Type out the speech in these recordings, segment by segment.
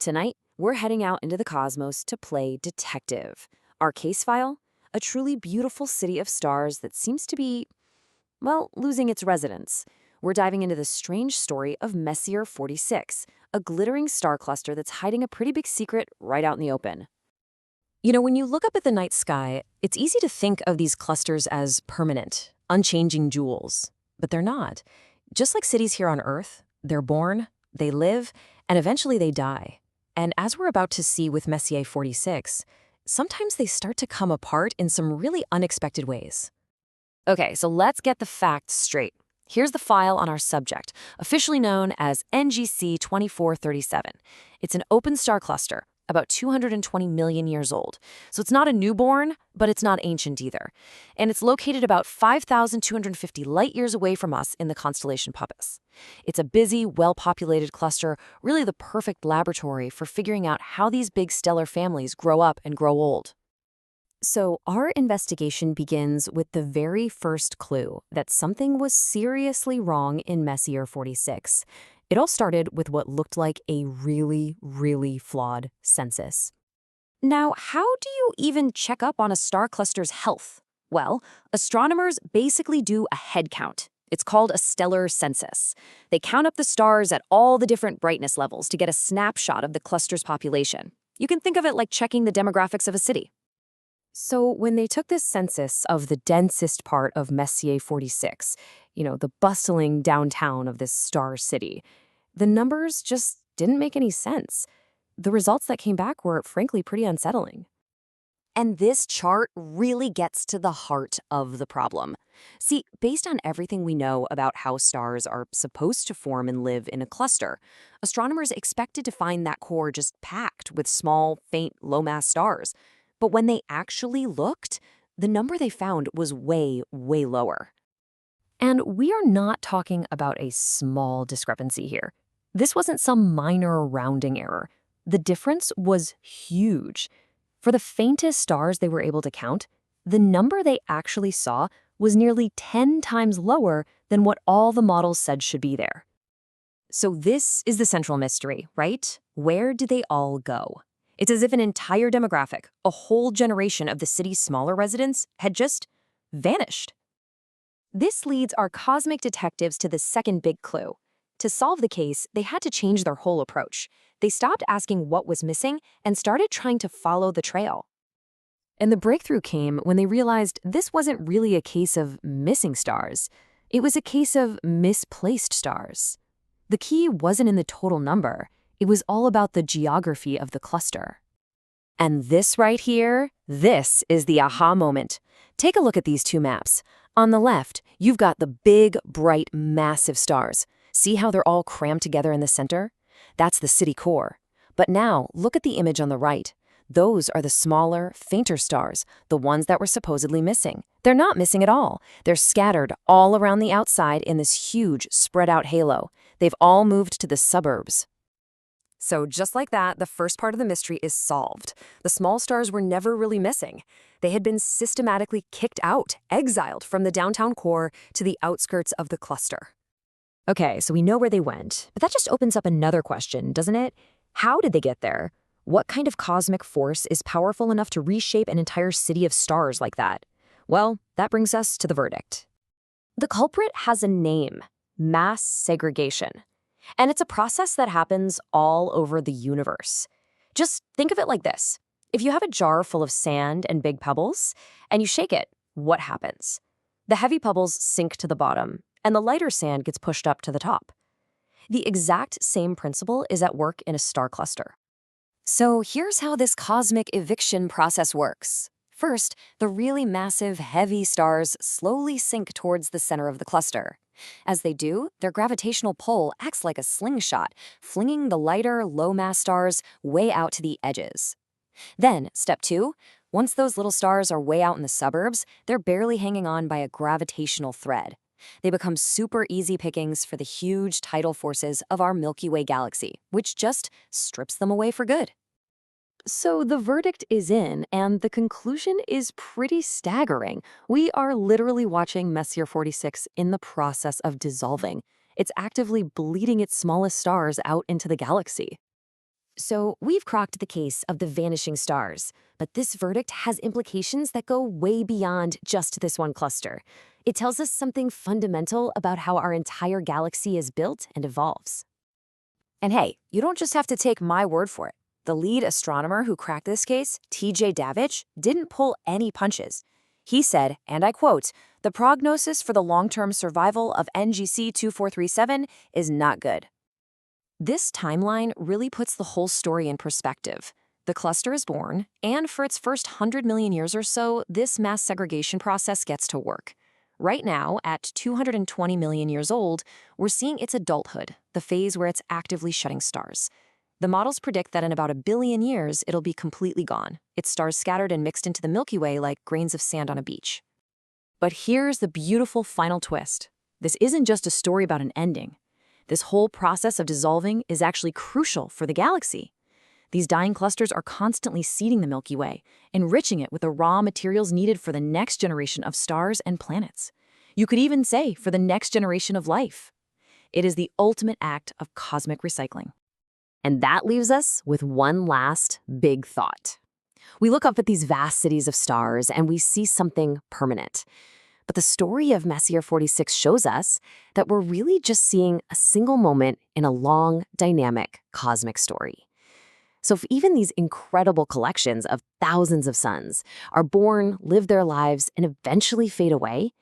Tonight, we're heading out into the cosmos to play detective. Our case file? A truly beautiful city of stars that seems to be, well, losing its residents. We're diving into the strange story of Messier 46, a glittering star cluster that's hiding a pretty big secret right out in the open. When you look up at the night sky, it's easy to think of these clusters as permanent, unchanging jewels. But they're not. Just like cities here on Earth, they're born, they live, and eventually they die. And as we're about to see with Messier 46, sometimes they start to come apart in some really unexpected ways. Okay, so let's get the facts straight. Here's the file on our subject, officially known as NGC 2437. It's an open star cluster, about 220 million years old. So it's not a newborn, but it's not ancient either. And it's located about 5,250 light years away from us in the constellation Puppis. It's a busy, well-populated cluster, really the perfect laboratory for figuring out how these big stellar families grow up and grow old. So our investigation begins with the very first clue that something was seriously wrong in Messier 46. It all started with what looked like a really, really flawed census. Now, how do you even check up on a star cluster's health? Well, astronomers basically do a head count. It's called a stellar census. They count up the stars at all the different brightness levels to get a snapshot of the cluster's population. You can think of it like checking the demographics of a city. So when they took this census of the densest part of Messier 46, the bustling downtown of this star city, the numbers just didn't make any sense. The results that came back were, frankly, pretty unsettling. And this chart really gets to the heart of the problem. See, based on everything we know about how stars are supposed to form and live in a cluster, astronomers expected to find that core just packed with small, faint, low-mass stars. But when they actually looked, the number they found was way, way lower. And we are not talking about a small discrepancy here. This wasn't some minor rounding error. The difference was huge. For the faintest stars they were able to count, the number they actually saw was nearly 10 times lower than what all the models said should be there. So this is the central mystery, right? Where did they all go? It's as if an entire demographic, a whole generation of the city's smaller residents, had just vanished. This leads our cosmic detectives to the second big clue. To solve the case, they had to change their whole approach. They stopped asking what was missing and started trying to follow the trail. And the breakthrough came when they realized this wasn't really a case of missing stars. It was a case of misplaced stars. The key wasn't in the total number. It was all about the geography of the cluster. And this right here, this is the aha moment. Take a look at these two maps. On the left, you've got the big, bright, massive stars. See how they're all crammed together in the center? That's the city core. But now, look at the image on the right. Those are the smaller, fainter stars, the ones that were supposedly missing. They're not missing at all. They're scattered all around the outside in this huge, spread-out halo. They've all moved to the suburbs. So just like that, the first part of the mystery is solved. The small stars were never really missing. They had been systematically kicked out, exiled from the downtown core to the outskirts of the cluster. Okay, so we know where they went, but that just opens up another question, doesn't it? How did they get there? What kind of cosmic force is powerful enough to reshape an entire city of stars like that? Well, that brings us to the verdict. The culprit has a name: mass segregation. And it's a process that happens all over the universe. Just think of it like this. If you have a jar full of sand and big pebbles, and you shake it, what happens? The heavy pebbles sink to the bottom, and the lighter sand gets pushed up to the top. The exact same principle is at work in a star cluster. So here's how this cosmic eviction process works. First, the really massive, heavy stars slowly sink towards the center of the cluster. As they do, their gravitational pull acts like a slingshot, flinging the lighter, low-mass stars way out to the edges. Then, step 2, once those little stars are way out in the suburbs, they're barely hanging on by a gravitational thread. They become super easy pickings for the huge tidal forces of our Milky Way galaxy, which just strips them away for good. So the verdict is in, and the conclusion is pretty staggering. We are literally watching Messier 46 in the process of dissolving. It's actively bleeding its smallest stars out into the galaxy. So we've cracked the case of the vanishing stars, but this verdict has implications that go way beyond just this one cluster. It tells us something fundamental about how our entire galaxy is built and evolves. And hey, you don't just have to take my word for it. The lead astronomer who cracked this case, Davidge, didn't pull any punches. He said, and I quote, "The prognosis for the long-term survival of NGC 2437 is not good." This timeline really puts the whole story in perspective. The cluster is born, and for its first 100 million years or so, this mass segregation process gets to work. Right now, at 220 million years old, we're seeing its adulthood, the phase where it's actively shedding stars. The models predict that in about 1 billion years, it'll be completely gone, its stars scattered and mixed into the Milky Way like grains of sand on a beach. But here's the beautiful final twist. This isn't just a story about an ending. This whole process of dissolving is actually crucial for the galaxy. These dying clusters are constantly seeding the Milky Way, enriching it with the raw materials needed for the next generation of stars and planets. You could even say for the next generation of life. It is the ultimate act of cosmic recycling. And that leaves us with one last big thought. We look up at these vast cities of stars and we see something permanent. But the story of Messier 46 shows us that we're really just seeing a single moment in a long, dynamic cosmic story. So if even these incredible collections of thousands of suns are born, live their lives, and eventually fade away,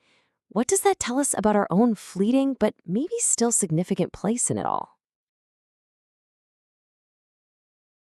what does that tell us about our own fleeting but maybe still significant place in it all?